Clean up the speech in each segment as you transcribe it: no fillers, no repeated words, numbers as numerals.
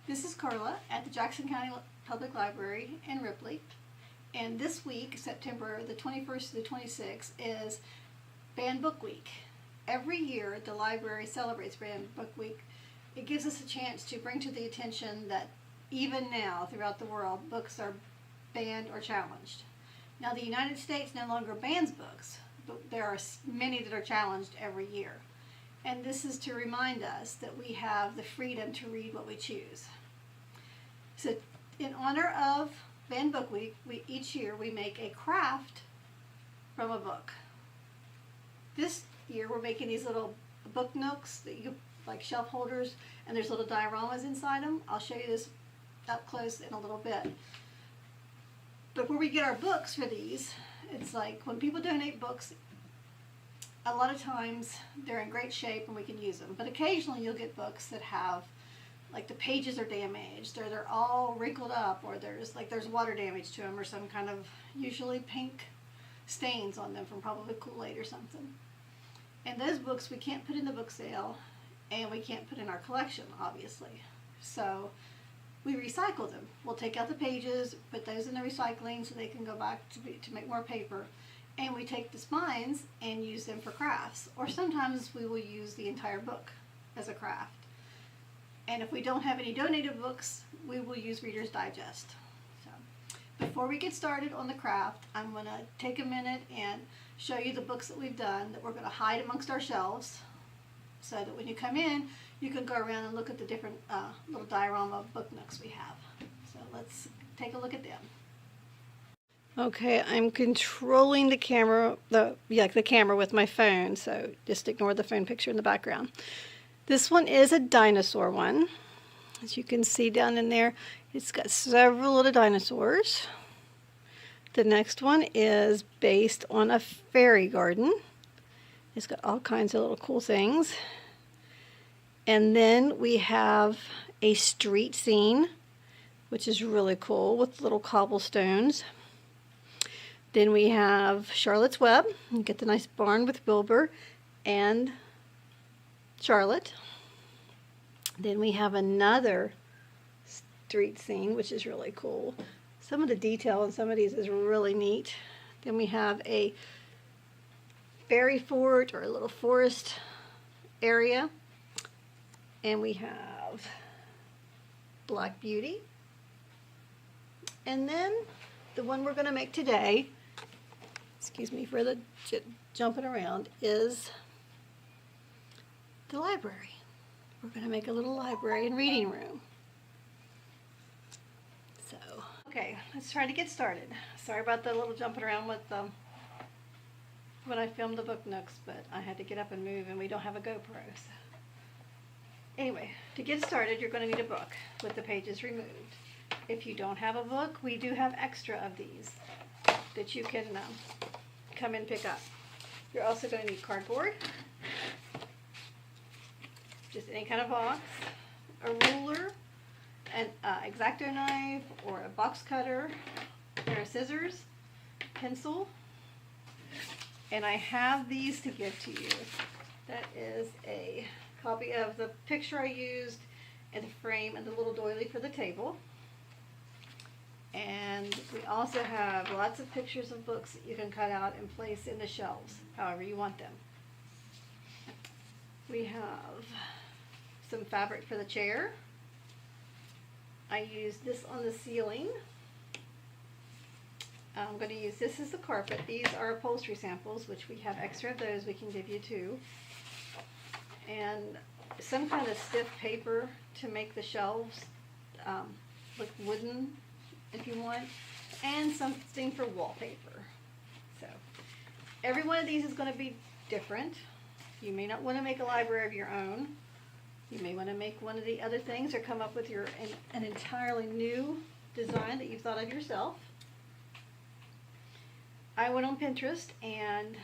This is Carla at the Jackson County Public Library in Ripley. And this week, September the 21st to the 26th, is Banned Book Week. Every year, the library celebrates Banned Book Week. It gives us a chance to bring to the attention that even now, throughout the world, books are banned or challenged. Now, the United States no longer bans books, but there are many that are challenged every year. And this is to remind us that we have the freedom to read what we choose. So in honor of Banned Book Week, each year we make a craft from a book. This year we're making these little book nooks that you like shelf holders, and there's little dioramas inside them. I'll show you this up close in a little bit. But where we get our books for these, it's like when people donate books, a lot of times they're in great shape and we can use them. But occasionally you'll get books that have, like the pages are damaged, or they're all wrinkled up, or there's water damage to them, or some kind of usually pink stains on them from probably Kool-Aid or something. And those books we can't put in the book sale, and we can't put in our collection, obviously. So we recycle them. We'll take out the pages, put those in the recycling so they can go back to make more paper. And we take the spines and use them for crafts. Or sometimes we will use the entire book as a craft. And if we don't have any donated books, we will use Reader's Digest. So before we get started on the craft, I'm going to take a minute and show you the books that we've done that we're going to hide amongst our shelves, so that when you come in, you can go around and look at the different little diorama book nooks we have. So let's take a look at them. Okay, I'm controlling the camera, the camera with my phone, so just ignore the phone picture in the background. This one is a dinosaur one. As you can see down in there, it's got several little dinosaurs. The next one is based on a fairy garden. It's got all kinds of little cool things. And then we have a street scene, which is really cool, with little cobblestones. Then we have Charlotte's Web. You get the nice barn with Wilbur and Charlotte. Then we have another street scene, which is really cool. Some of the detail in some of these is really neat. Then we have a fairy fort, or a little forest area. And we have Black Beauty. And then the one we're going to make today, excuse me for the jumping around, is the library. We're going to make a little library and reading room. So, okay, let's try to get started. Sorry about the little jumping around with when I filmed the book nooks, but I had to get up and move, and we don't have a GoPro. So. Anyway, to get started, you're going to need a book with the pages removed. If you don't have a book, we do have extra of these that you can come and pick up. You're also going to need cardboard, just any kind of box, a ruler, an X-Acto knife, or a box cutter, a pair of scissors, pencil, and I have these to give to you. That is a copy of the picture I used in the frame and the little doily for the table. And we also have lots of pictures of books that you can cut out and place in the shelves, however you want them. We have some fabric for the chair. I used this on the ceiling. I'm going to use this as the carpet. These are upholstery samples, which we have extra of those we can give you too. And some kind of stiff paper to make the shelves look wooden if you want, and something for wallpaper. So every one of these is going to be different. You may not want to make a library of your own. You may want to make one of the other things, or come up with an entirely new design that you've thought of yourself. I went on Pinterest and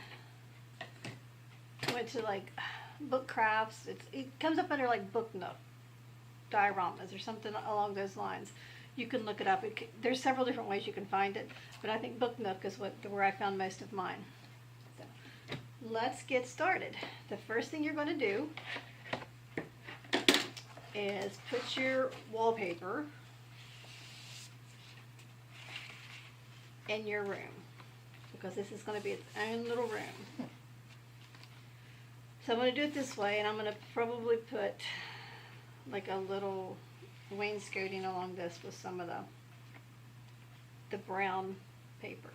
went to like book crafts. It comes up under like book nook dioramas or something along those lines. You can look it up. There's several different ways you can find it, but I think Book Nook is where I found most of mine. So let's get started. The first thing you're going to do is put your wallpaper in your room, because this is going to be its own little room. So I'm going to do it this way, and I'm going to probably put like a little wainscoting along this with some of the brown paper.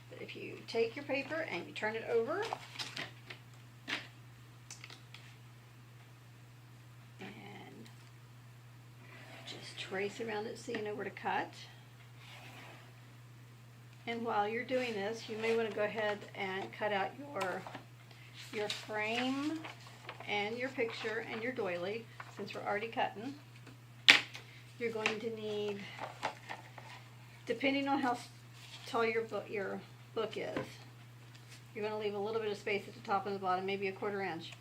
But if you take your paper and you turn it over, and just trace around it so you know where to cut. And while you're doing this, you may want to go ahead and cut out your frame and your picture and your doily, since we're already cutting. You're going to need, depending on how tall your book is, you're going to leave a little bit of space at the top and the bottom, maybe a 1/4 inch,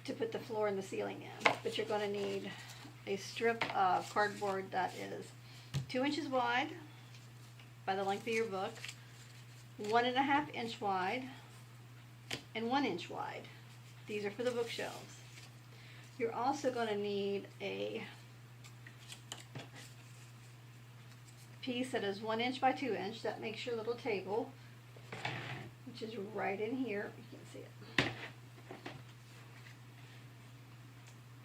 to put the floor and the ceiling in. But you're going to need a strip of cardboard that is 2 inches wide by the length of your book, 1.5 inch wide, and 1 inch wide. These are for the bookshelves. You're also going to need a piece that is 1 inch by 2 inch. That makes your little table, which is right in here. You can see it.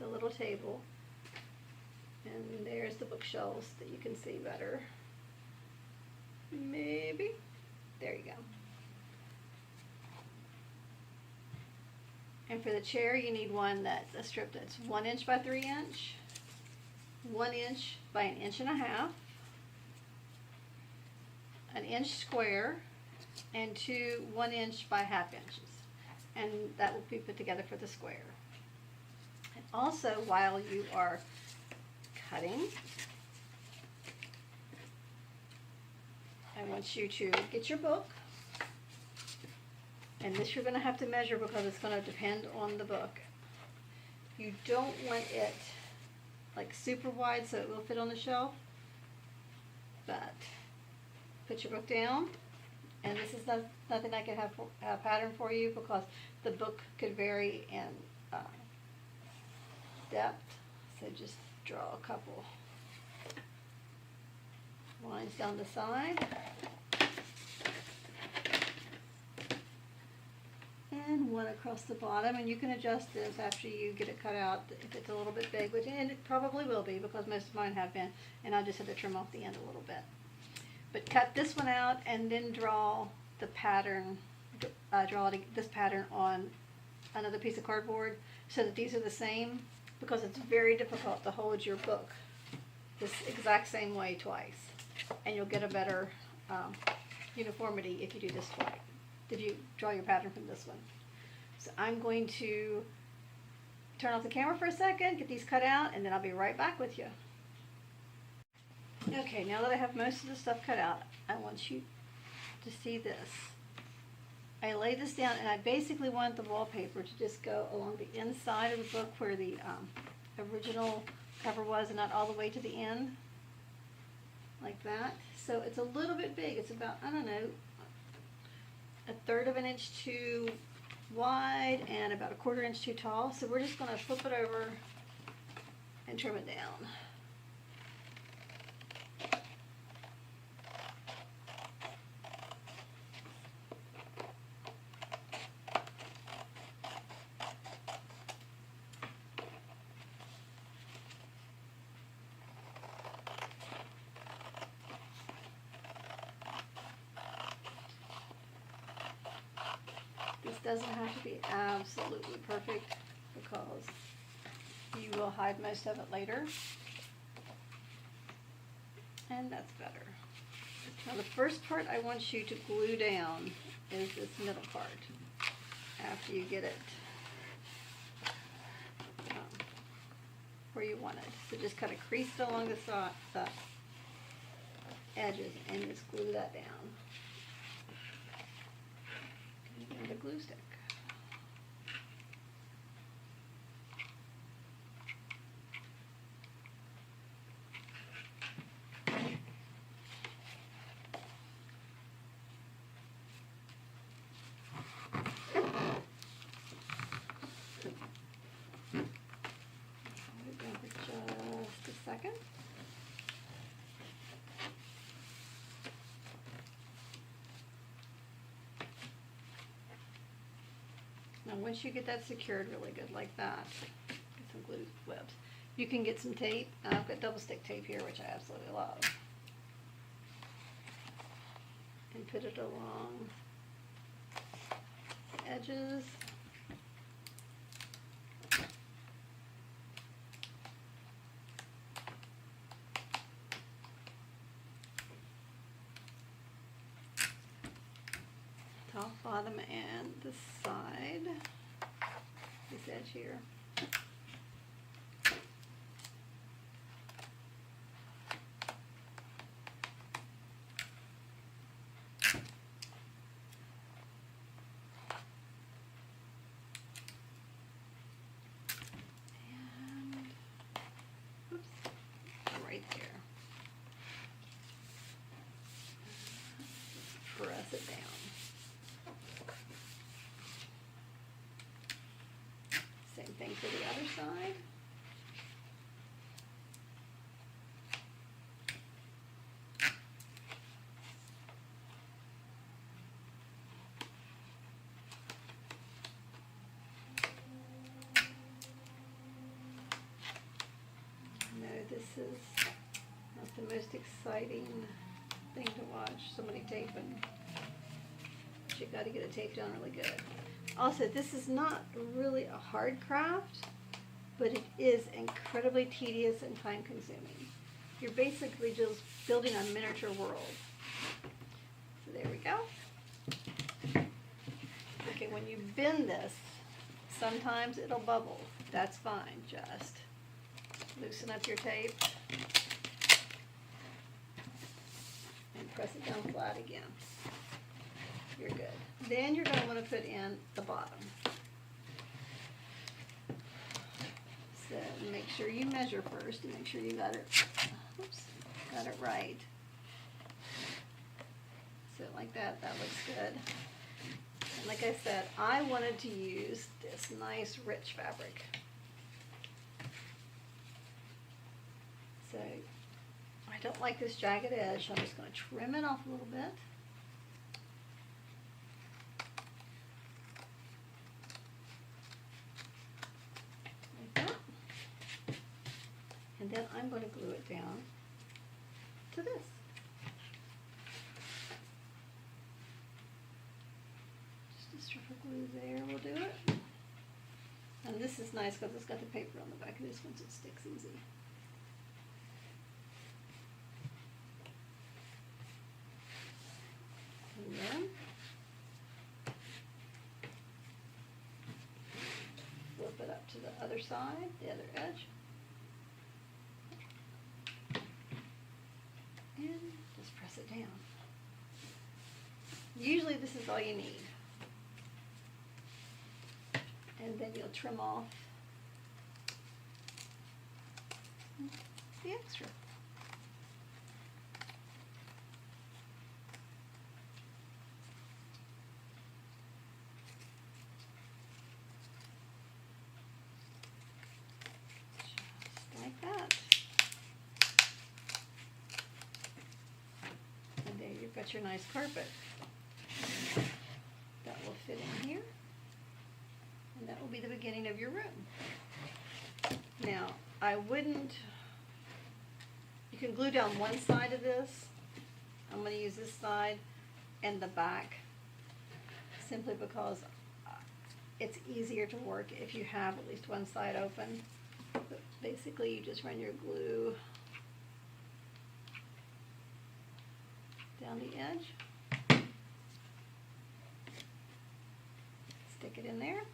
The little table. And there's the bookshelves that you can see better. Maybe. There you go. And for the chair, you need one that's a strip that's 1 inch by 3 inch, 1 inch by 1.5 inches, 1 inch square, and 2 1 inch by 1/2 inches. And that will be put together for the square. And also, while you are cutting, I want you to get your book, and this you're going to have to measure because it's going to depend on the book. You don't want it like super wide so it will fit on the shelf, but put your book down, and this is nothing I can have a pattern for you because the book could vary in depth, so just draw a couple lines down the side. And one across the bottom, and you can adjust this after you get it cut out if it's a little bit big, and it probably will be because most of mine have been, and I just had to trim off the end a little bit. But cut this one out and then draw the pattern, this pattern on another piece of cardboard so that these are the same, because it's very difficult to hold your book this exact same way twice, and you'll get a better uniformity if you do this twice. If you draw your pattern from this one. So I'm going to turn off the camera for a second, get these cut out, and then I'll be right back with you. Okay, now that I have most of the stuff cut out, I want you to see this. I lay this down, and I basically want the wallpaper to just go along the inside of the book where the original cover was, and not all the way to the end, like that. So it's a little bit big. It's about, I don't know, 1/3 of an inch too wide and about 1/4 inch too tall. So we're just going to flip it over and trim it down. This doesn't have to be absolutely perfect because you will hide most of it later. And that's better. Now the first part I want you to glue down is this middle part after you get it where you want it. So just kind of crease it along the edges and just glue that down. And a glue stick. second. Now once you get that secured really good like that, get some glue webs, you can get some tape. I've got double stick tape here, which I absolutely love. And put it along the edges. Top, bottom, and the side, this edge here. And, oops, right there. Press it down. Same thing for the other side. No, this is not the most exciting thing to watch, somebody taping. But you got to get it taped down really good. Also, this is not really a hard craft, but it is incredibly tedious and time consuming. You're basically just building a miniature world. So there we go. Okay, when you bend this, sometimes it'll bubble. That's fine, just loosen up your tape and press it down flat again. You're good. Then you're going to want to put in the bottom. So make sure you measure first and make sure you got it, oops, got it right. So like that, that looks good. And like I said, I wanted to use this nice rich fabric. So I don't like this jagged edge, so I'm just going to trim it off a little bit. And then I'm going to glue it down to this. Just a strip of glue there will do it. And this is nice because it's got the paper on the back of this one, so it sticks easy. And then flip it up to the other side, the other edge. And just press it down. Usually this is all you need. And then you'll trim off the extra. Just like that. And there you've got your nice carpet. That will fit in here. And that will be the beginning of your room. Now, I wouldn't, you can glue down one side of this. I'm going to use this side and the back simply because it's easier to work if you have at least one side open. But basically, you just run your glue down the edge, stick it in there.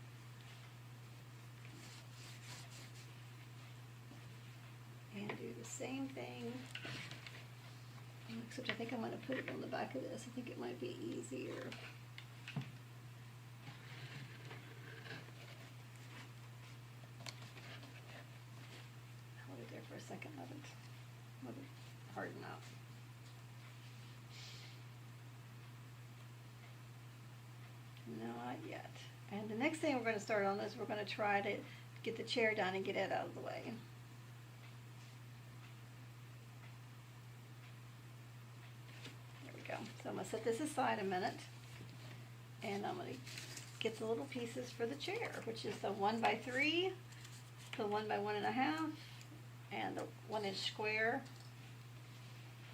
And do the same thing, except I think I'm going to put it on the back of this. I think it might be easier. Hold it there for a second, let it harden up. Not yet. And the next thing we're going to start on is we're going to try to get the chair down and get it out of the way. gonna set this aside a minute, and I'm gonna get the little pieces for the chair, which is the 1x3, the 1x1.5, and the 1-inch square,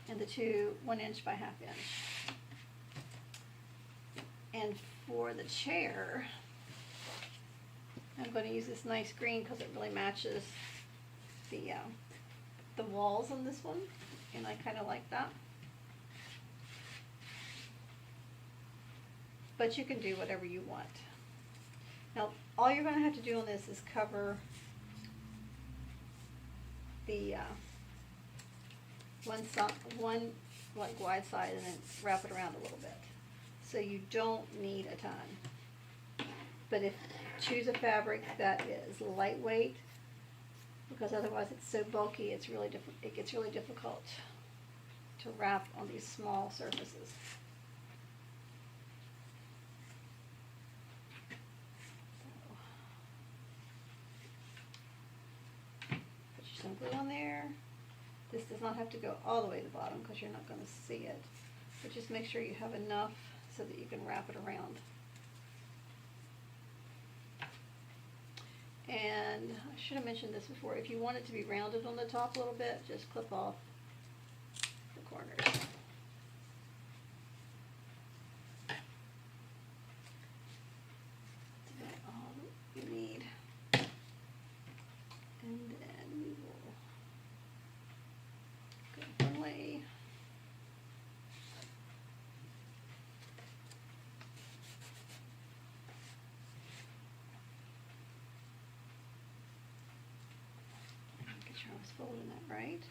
and the two 1-inch by 1/2 inch. And for the chair, I'm going to use this nice green because it really matches the walls on this one, and I kind of like that. But you can do whatever you want. Now, all you're going to have to do on this is cover the one like wide side, and then wrap it around a little bit. So you don't need a ton. But choose a fabric that is lightweight, because otherwise it's so bulky, it gets really difficult to wrap on these small surfaces. Put some glue on there. This does not have to go all the way to the bottom because you're not going to see it. But just make sure you have enough so that you can wrap it around. And I should have mentioned this before. If you want it to be rounded on the top a little bit, just clip off the corners. That's about all you need. And then we will go one way. Make sure I was folding that right.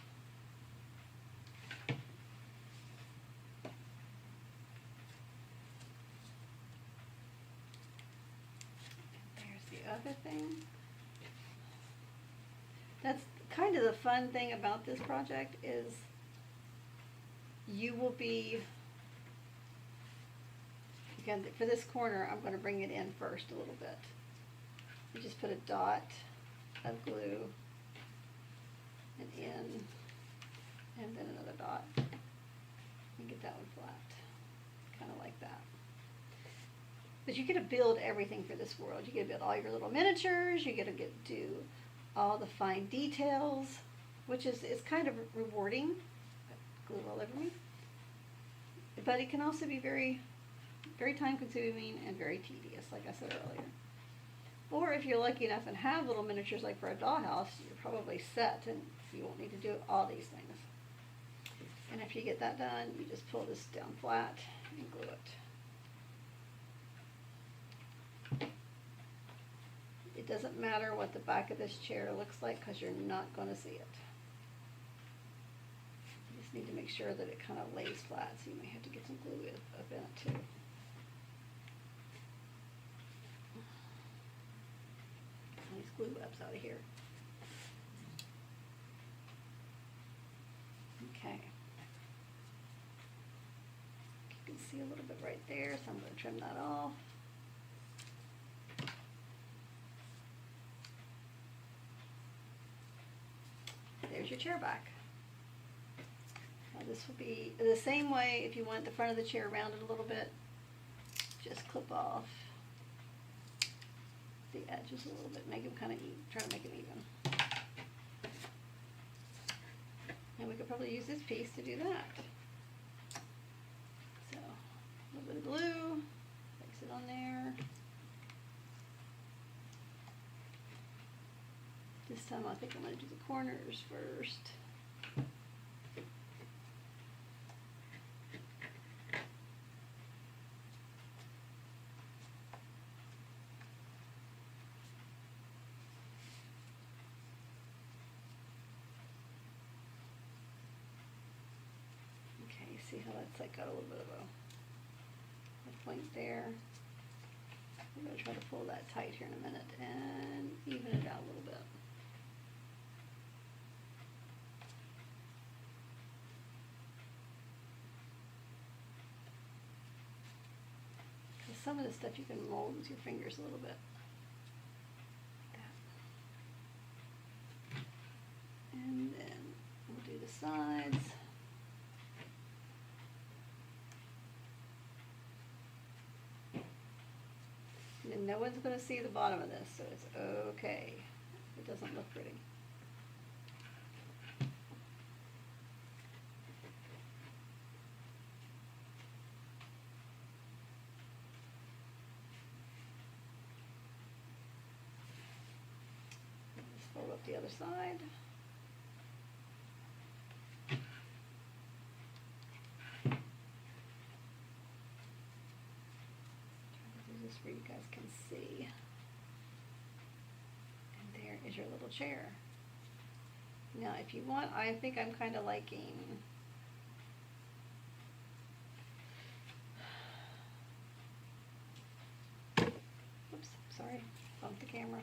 Other thing. That's kind of the fun thing about this project is you will be, again, for this corner, I'm going to bring it in first a little bit. You just put a dot of glue and in, and then another dot, and get that one flat, kind of like that. But you get to build everything for this world. You get to build all your little miniatures. You get to do all the fine details, which is kind of rewarding. Glue all over me. But it can also be very, very time consuming and very tedious, like I said earlier. Or if you're lucky enough and have little miniatures like for a dollhouse, you're probably set and you won't need to do all these things. And after you get that done, you just pull this down flat and glue it. It doesn't matter what the back of this chair looks like because you're not going to see it. You just need to make sure that it kind of lays flat, so you may have to get some glue up in it too. Get these glue webs out of here. Okay. You can see a little bit right there, so I'm going to trim that off. There's your chair back. Now this will be the same way if you want the front of the chair rounded a little bit. Just clip off the edges a little bit, make them kind of even, try to make them even. And we could probably use this piece to do that. So, a little bit of glue, place it on there. This time I think I'm going to do the corners first. Okay, see how that's like got a little bit of a point there. I'm going to try to pull that tight here in a minute and even it out a little bit. Some of this stuff you can mold with your fingers a little bit. And then we'll do the sides. no one's going to see the bottom of this, so it's okay. It doesn't look pretty. Let's fold up the other side. Where you guys can see. And there is your little chair. Now if you want, I think I'm kind of liking oops, sorry, bumped the camera.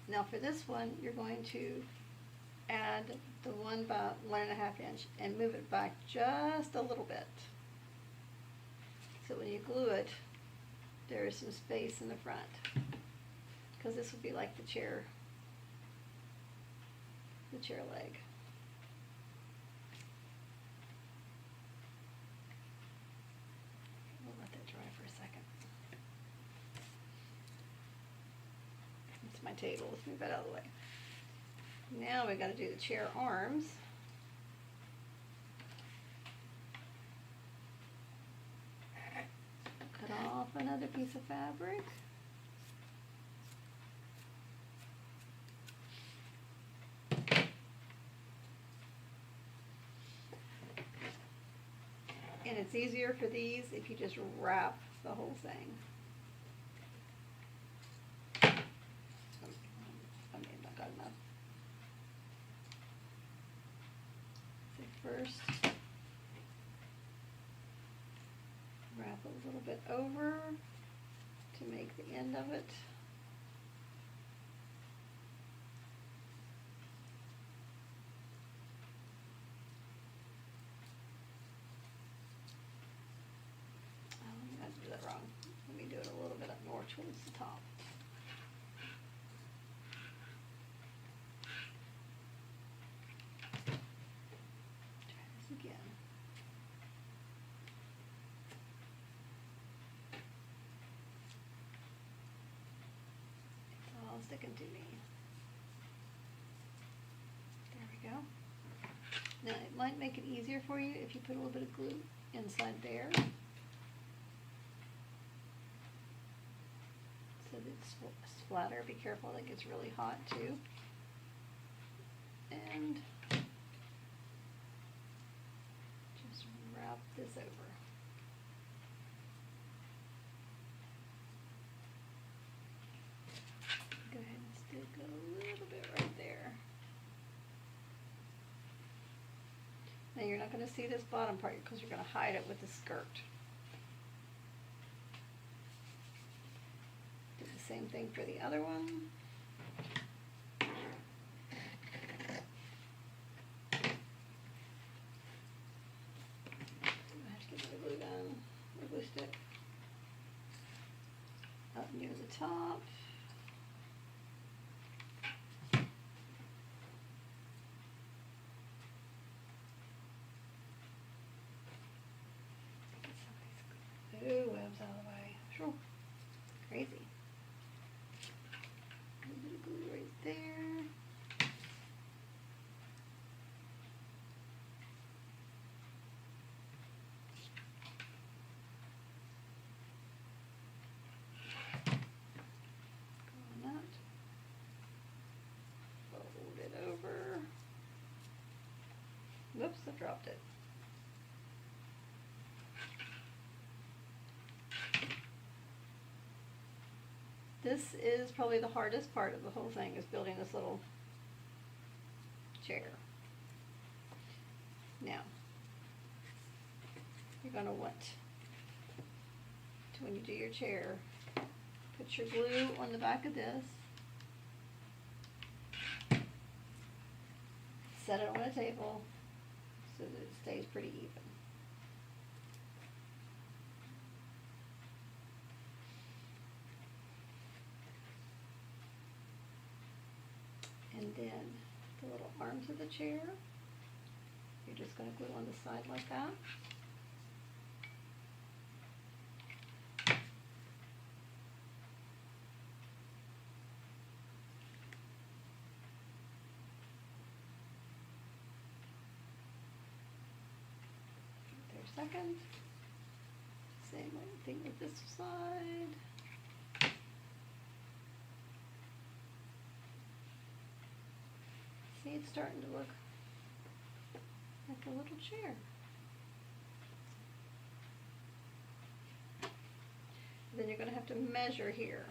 Now for this one, you're going to add the one about 1.5 inch and move it back just a little bit. So when you glue it, there is some space in the front, because this would be like the chair leg. We'll let that dry for a second. It's my table. Let's move that out of the way. Now we got to do the chair arms. Cut off another piece of fabric. And it's easier for these if you just wrap the whole thing. I may have not got enough. So first, wrap a little bit over to make the end of it. Oh, I did that wrong. Let me do it a little bit up more towards the top. Try this again. Sticking to me. There we go. Now it might make it easier for you if you put a little bit of glue inside there, so that it's flatter. Be careful, that gets really hot too. And just wrap this over. Go ahead and stick a little bit right there. Now you're not going to see this bottom part because you're going to hide it with the skirt. Do the same thing for the other one. I have to get my glue gun, my glue stick, up near the top. Ooh, webs out of the way. Sure. Crazy. A little bit of glue right there. Go on that. Fold it over. Whoops, I dropped it. This is probably the hardest part of the whole thing, is building this little chair. Now, you're going to want to, when you do your chair, put your glue on the back of this, set it on a table so that it stays pretty even. And then the little arms of the chair, you're just going to glue on the side like that. second. Same thing with this side. See, it's starting to look like a little chair. Then you're going to have to measure here,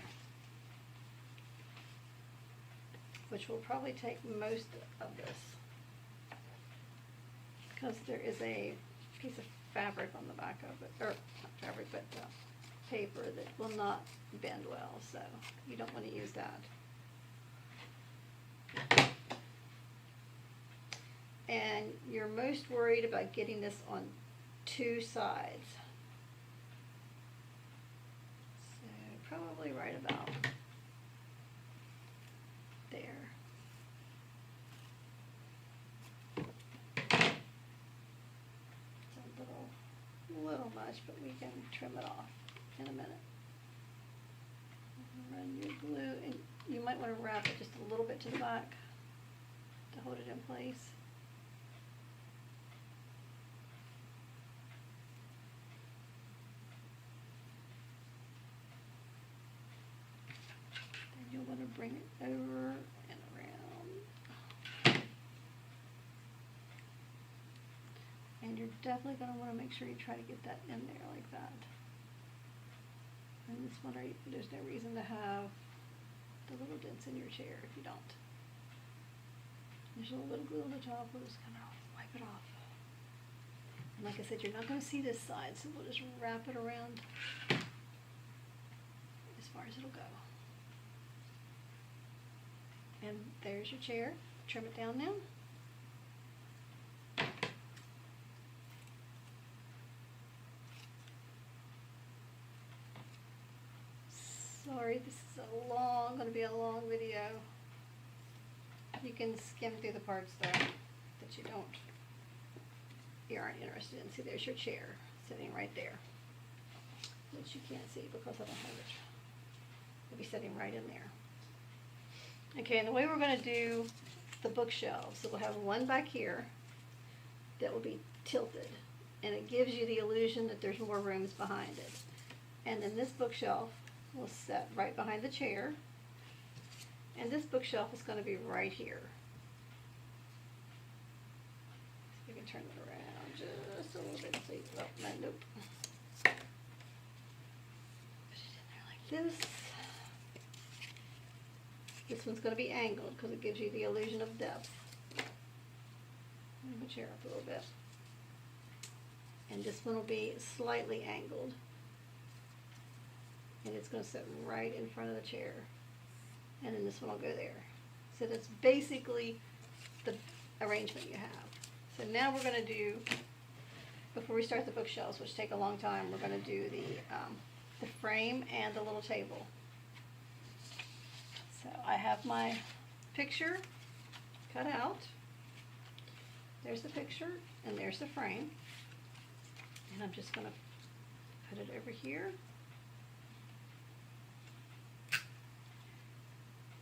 which will probably take most of this, because there is a piece of fabric on the back of it, or not fabric, but paper that will not bend well, so you don't want to use that. And you're most worried about getting this on two sides. So probably right about there. It's a little much, but we can trim it off in a minute. Run your glue, and you might want to wrap it just a little bit to the back to hold it in place. Then you'll want to bring it over and around. And you're definitely going to want to make sure you try to get that in there like that. And this one, there's no reason to have the little dents in your chair if you don't. There's a little bit of glue on the top, we'll just kind of wipe it off. And like I said, you're not going to see this side, so we'll just wrap it around as far as it'll go. And there's your chair. Trim it down now. Sorry, this is going to be a long video. You can skim through the parts though that you aren't interested in. See, there's your chair sitting right there, which you can't see because I don't have it. It'll be sitting right in there. Okay, and the way we're going to do the bookshelves, so we'll have one back here that will be tilted, and it gives you the illusion that there's more rooms behind it. And then this bookshelf will set right behind the chair, and this bookshelf is going to be right here. So we can turn it around just a little bit. So nope. Put it in there like this. This one's going to be angled because it gives you the illusion of depth. Move the chair up a little bit. And this one will be slightly angled. And it's going to sit right in front of the chair. And then this one will go there. So that's basically the arrangement you have. So now we're going to do, before we start the bookshelves, which take a long time, we're going to do the frame and the little table. So I have my picture cut out. There's the picture and there's the frame. And I'm just going to put it over here.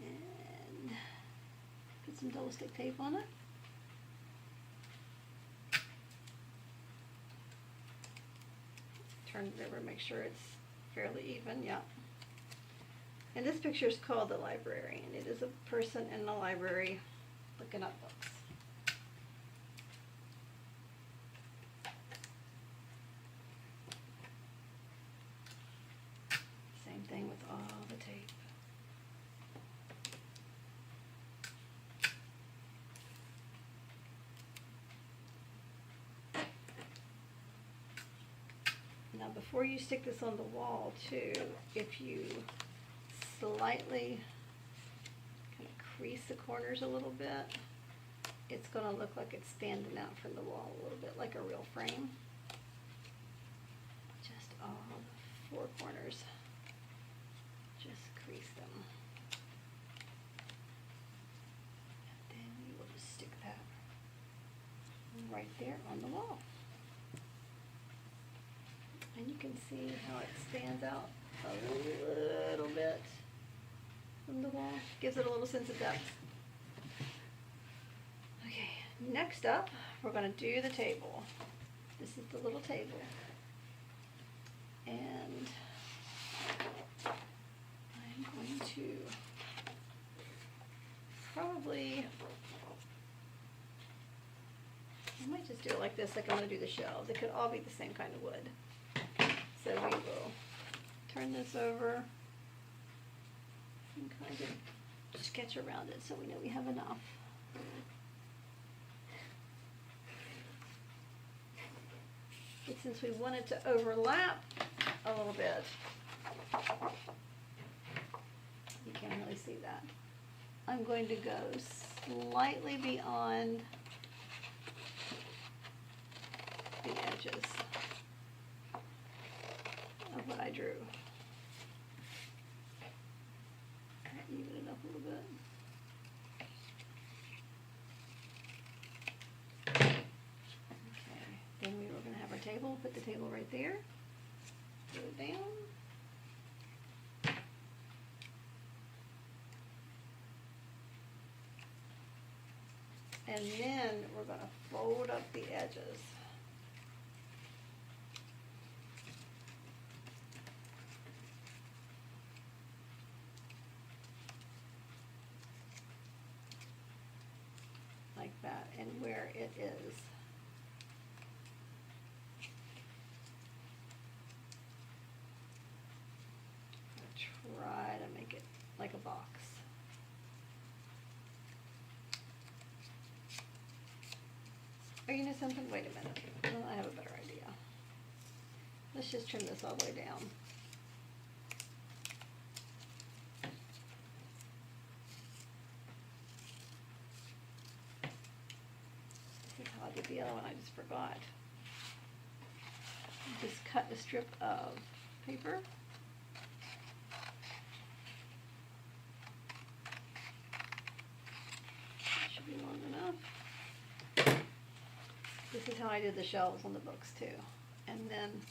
And put some double stick tape on it. Turn it over, make sure it's fairly even, yeah. And this picture is called The Librarian. It is a person in the library looking up books. Same thing with all the tape. Now before you stick this on the wall too, if you slightly kind of crease the corners a little bit, it's going to look like it's standing out from the wall a little bit, like a real frame. Just all the four corners. Just crease them. And then you will just stick that right there on the wall. And you can see how it stands out a little bit from the wall. Gives it a little sense of depth. Okay, next up, we're going to do the table. This is the little table. And I'm going to probably, I might just do it like this, like I'm going to do the shelves. It could all be the same kind of wood. So we will turn this over and kind of sketch around it so we know we have enough. But since we want it to overlap a little bit, you can't really see that. I'm going to go slightly beyond the edges of what I drew. Even it up a little bit. Okay, then we were going to have our table. Put the table right there. Put it down. And then we're going to fold up the edges. Like that, and where it is. Try to make it like a box. Oh, you know something? Wait a minute. Well, I have a better idea. Let's just trim this all the way down. This is how I did the other one. I just forgot. Just cut a strip of paper. Should be long enough. This is how I did the shelves on the books too. And then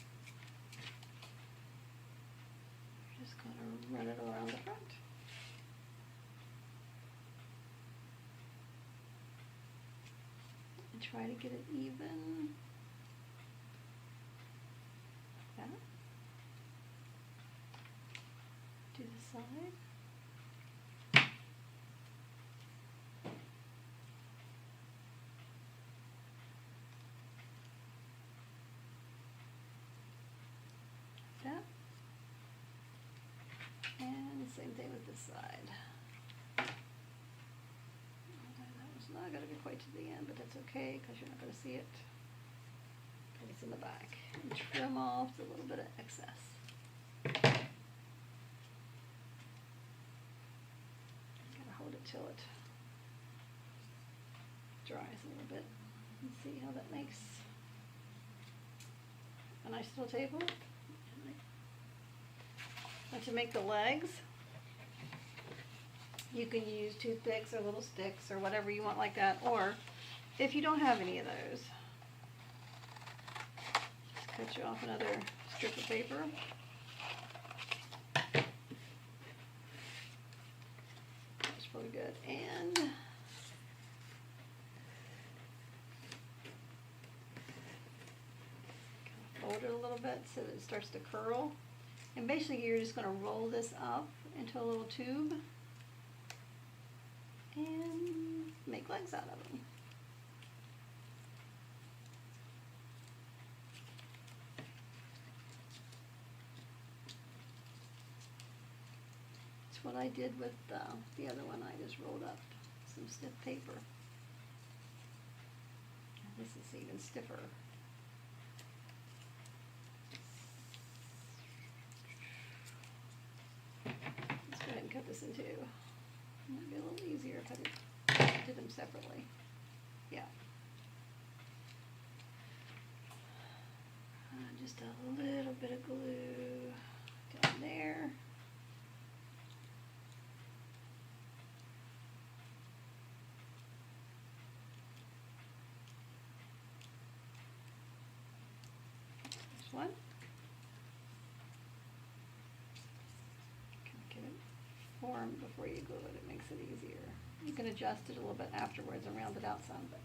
we're just going to run it around the front. And try to get it even. Like that. Do the side. That. And same thing with this side. That was not going to be quite to the end, but that's okay because you're not going to see it. It's in the back. And trim off a little bit of excess. Gotta hold it till it dries a little bit and see how that makes a nice little table. And to make the legs, you can use toothpicks or little sticks or whatever you want like that. Or if you don't have any of those, just cut you off another strip of paper. That's really good. And fold it a little bit so that it starts to curl. And basically you're just going to roll this up into a little tube and make legs out of them. That's what I did with the other one. I just rolled up some stiff paper. This is even stiffer. Let's go ahead and cut this in two. It might be a little easier if I did them separately. Yeah. Just a little bit of glue down there. This one. Get it formed before you glue it. It makes it easier. You can adjust it a little bit afterwards and round it out some, but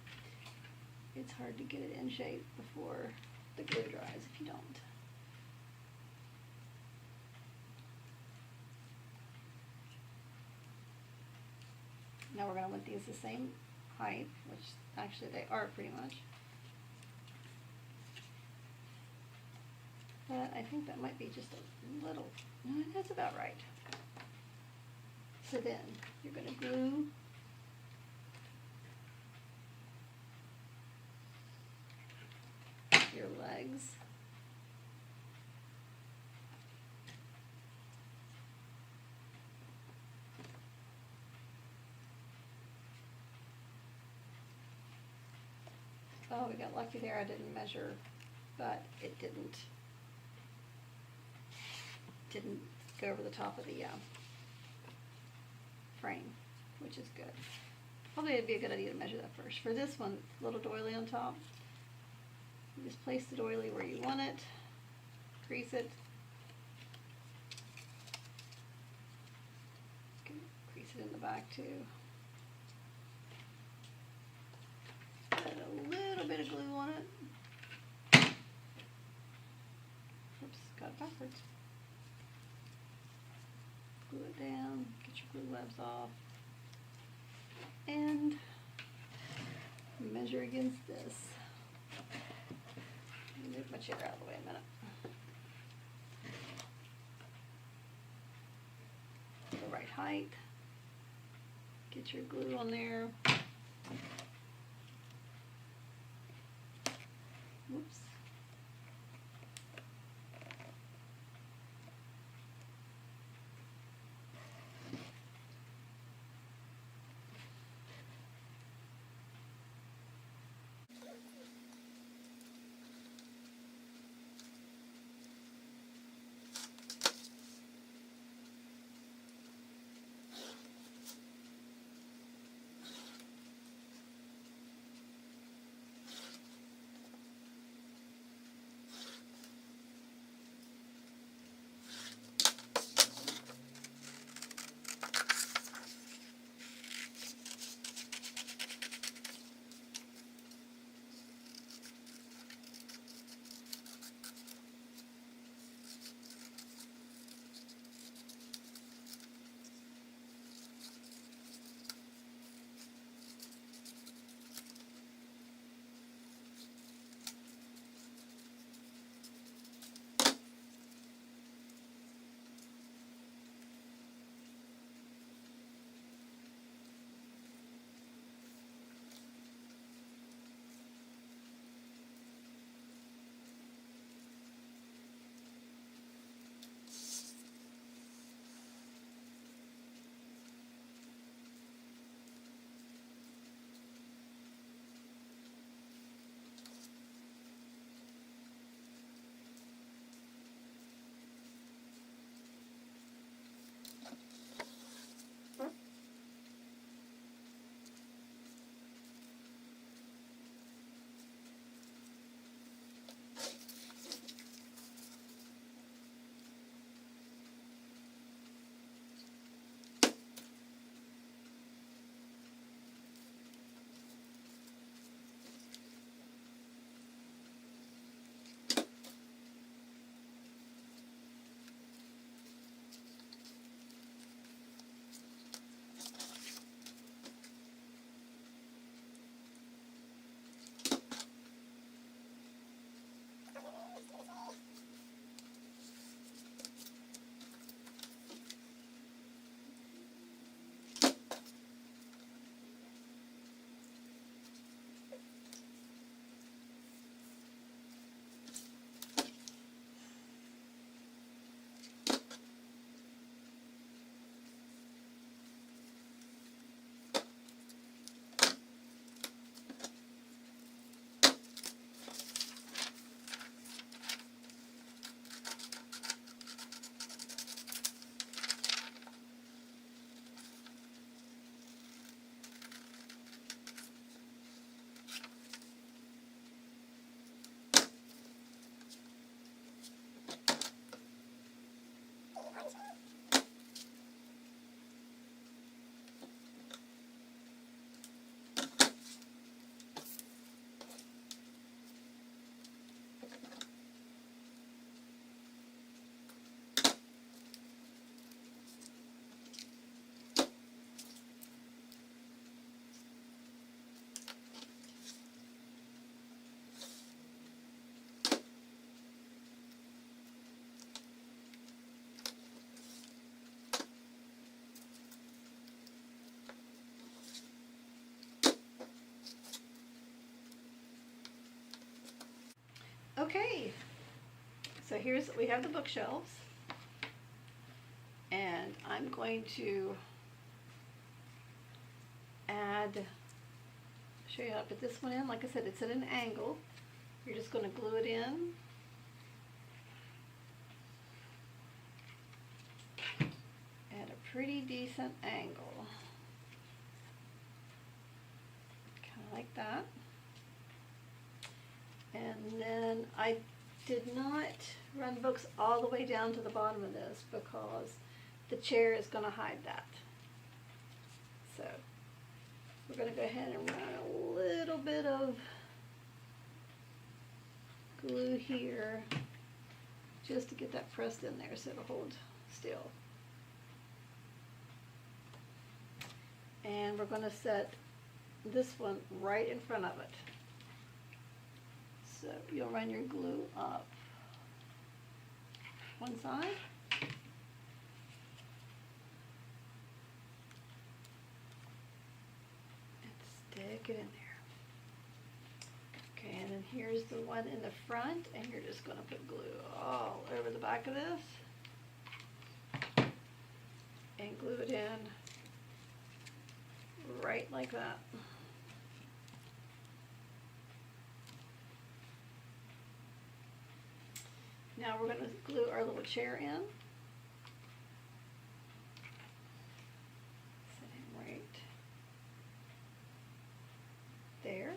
it's hard to get it in shape before the glue dries if you don't. Now we're going to want these the same height, which actually they are pretty much. But I think that might be just a little, no, that's about right. So then you're going to glue your legs. Oh, we got lucky there. I didn't measure, but it didn't go over the top of the frame, which is good. Probably it'd be a good idea to measure that first. For this one, little doily on top, you just place the doily where you want it, crease it, crease it in the back too. Put a little bit of glue on it. Oops, got it backwards. Glue it down, get your glue webs off, and measure against this. Move my chair out of the way a minute. The right height. Get your glue on there. Whoops. Okay, so we have the bookshelves, and I'm going to show you how to put this one in. Like I said, it's at an angle. You're just going to glue it in. At a pretty decent angle. Kind of like that. And then I did not run books all the way down to the bottom of this because the chair is going to hide that. So we're going to go ahead and run a little bit of glue here just to get that pressed in there so it'll hold still. And we're going to set this one right in front of it. So you'll run your glue up one side. And stick it in there. Okay, and then here's the one in the front, and you're just going to put glue all over the back of this. And glue it in right like that. Now we're going to glue our little chair in. Sitting right there.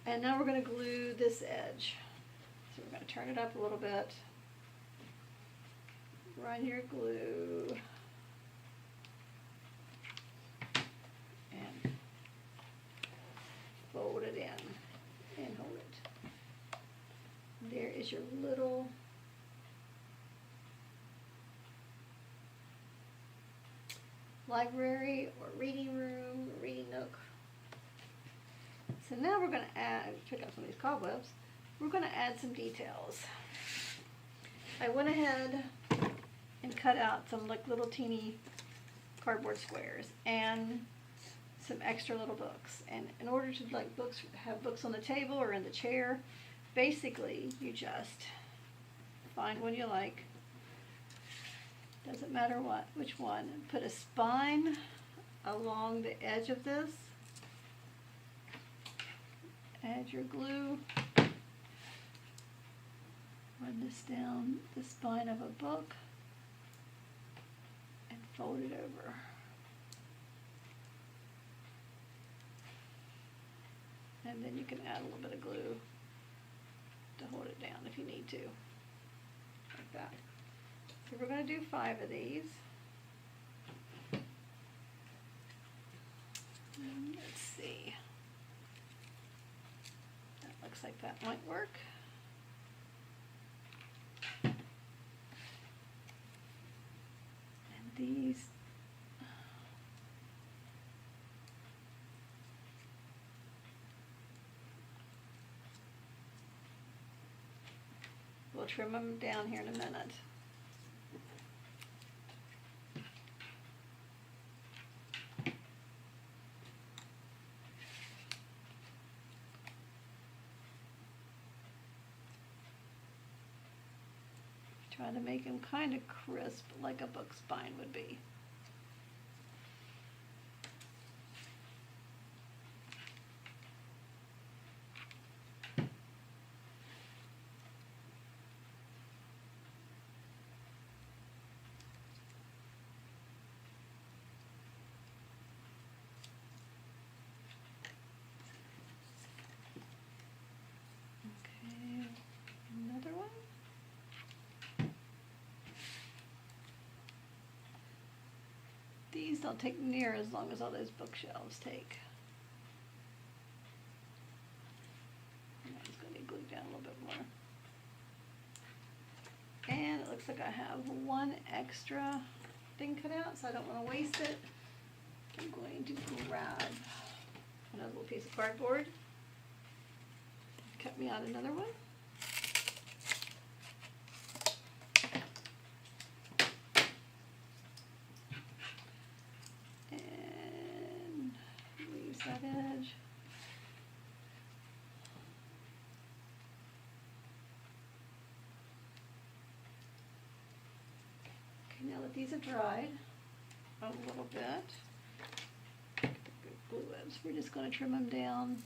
And now we're going to glue this edge. So we're going to turn it up a little bit. Run your glue. And fold it in and hold it. There is your little library or reading room, reading nook. So now we're going to pick up some of these cobwebs. We're going to add some details. I went ahead and cut out some like little teeny cardboard squares and some extra little books. And in order to have books on the table or in the chair, basically, you just find one you like, doesn't matter which one, and put a spine along the edge of this, add your glue, run this down the spine of a book, and fold it over. And then you can add a little bit of glue to hold it down if you need to, like that. So we're going to do 5 of these. Let's see. That looks like that might work. And these we'll trim them down here in a minute. Try to make them kind of crisp like a book spine would be. These don't take near as long as all those bookshelves take. I'm just going to glue down a little bit more. And it looks like I have one extra thing cut out, so I don't want to waste it. I'm going to grab another little piece of cardboard. Cut me out another one. That edge. that these have dried a little bit. Glue webs, we're just going to trim them down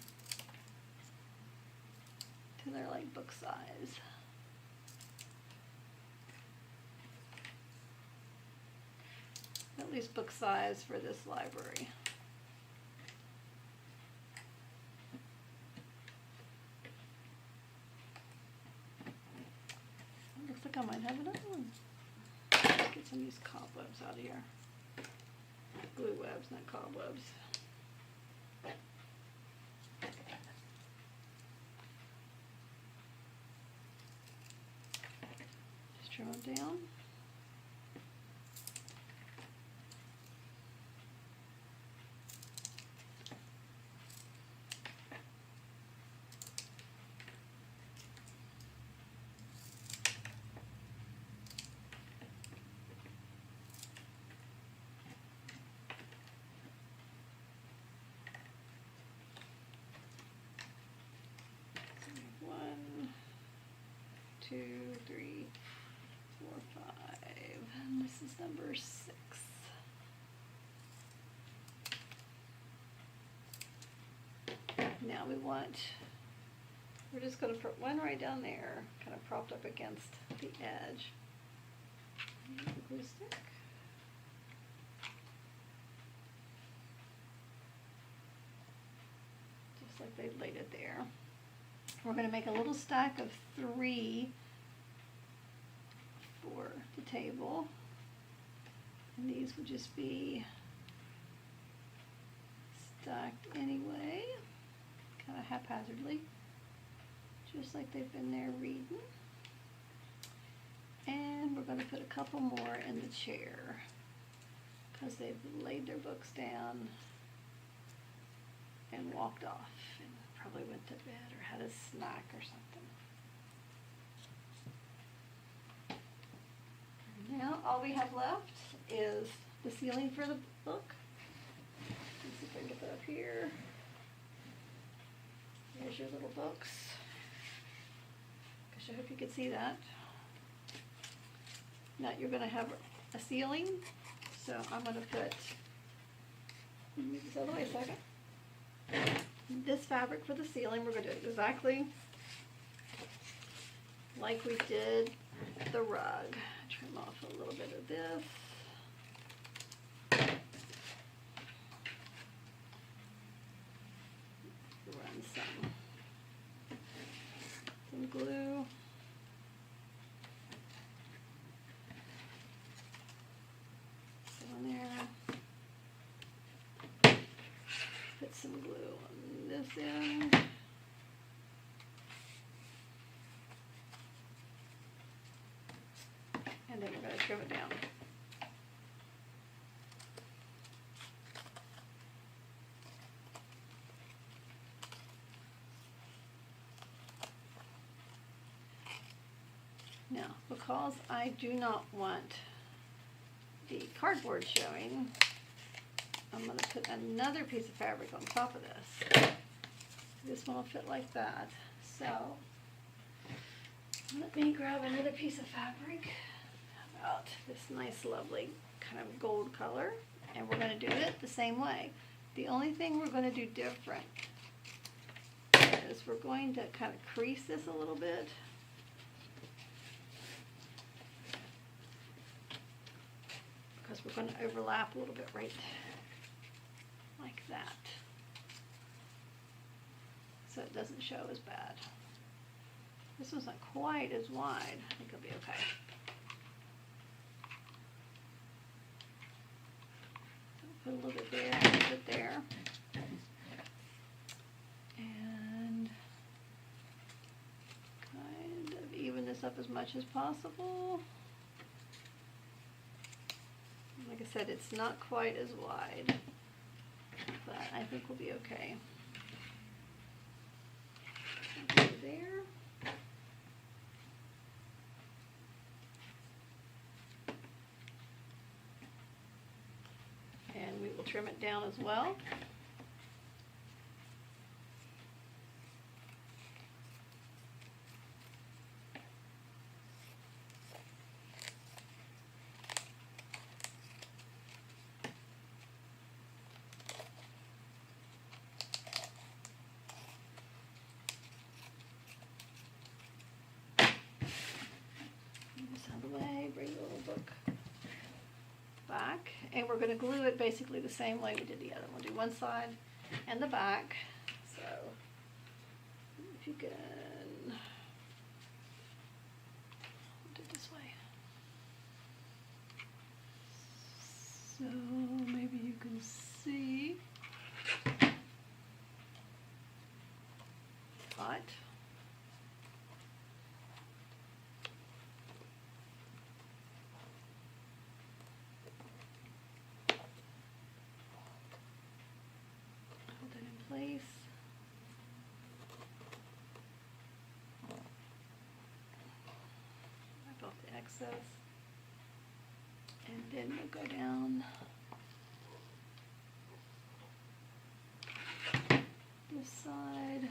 to their like book size. At least book size for this library. Looks like I might have another one. Let's get some of these cobwebs out of here. Glue webs, not cobwebs. Just trim them down. Two, three, four, five, and this is number 6. Now we're just going to put one right down there, kind of propped up against the edge. Glue stick. Just like they laid it there. We're going to make a little stack of 3 for the table, and these would just be stacked anyway, kind of haphazardly, just like they've been there reading. And we're going to put a couple more in the chair because they've laid their books down and walked off. Probably went to bed or had a snack or something. Now all we have left is the ceiling for the book. Let's see if I can get that up here. There's your little books. Gosh, I hope you could see that. Now you're going to have a ceiling, so I'm going to put, move this out of the way a second. This fabric for the ceiling, we're going to do it exactly like we did the rug. Trim off a little bit of this. Run some glue. On there. Put some glue on this end. And then we're going to trim it down. Now, because I do not want the cardboard showing, I'm going to put another piece of fabric on top of this. This one will fit like that. So, let me grab another piece of fabric. How about this nice, lovely kind of gold color? And we're going to do it the same way. The only thing we're going to do different is we're going to kind of crease this a little bit. Because we're going to overlap a little bit right like that, so it doesn't show as bad. This one's not quite as wide. I think it'll be okay. Put a little bit there, a little bit there, and kind of even this up as much as possible. Like I said, it's not quite as wide, but I think we'll be okay. There. And we will trim it down as well. we're going to glue it basically the same way we did the other. We'll do one side and the back. So if you can do it this way. So maybe you can see. Hot. Hold it in place. Wipe off the excess. And then we'll go down this side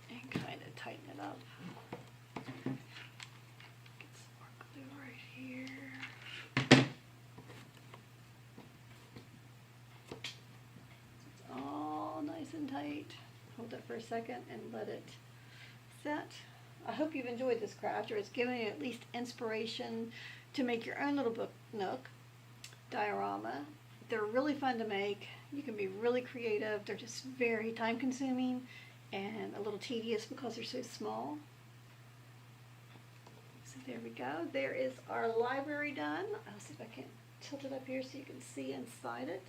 and kind of tighten it up. Get some more glue right here. So it's all nice and tight. Hold it for a second and let it set. I hope you've enjoyed this craft, or it's given you at least inspiration to make your own little book nook diorama. They're really fun to make. You can be really creative. They're just very time consuming and a little tedious because they're so small. So there we go. There is our library done. I'll see if I can tilt it up here so you can see inside it.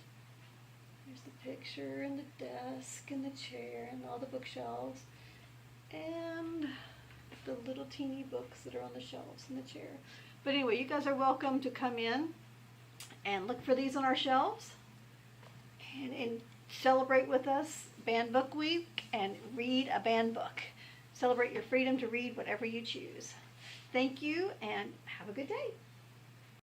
Here's the picture and the desk and the chair and all the bookshelves and the little teeny books that are on the shelves in the chair. But anyway, you guys are welcome to come in and look for these on our shelves and celebrate with us Banned Book Week and read a banned book. Celebrate your freedom to read whatever you choose. Thank you and have a good day.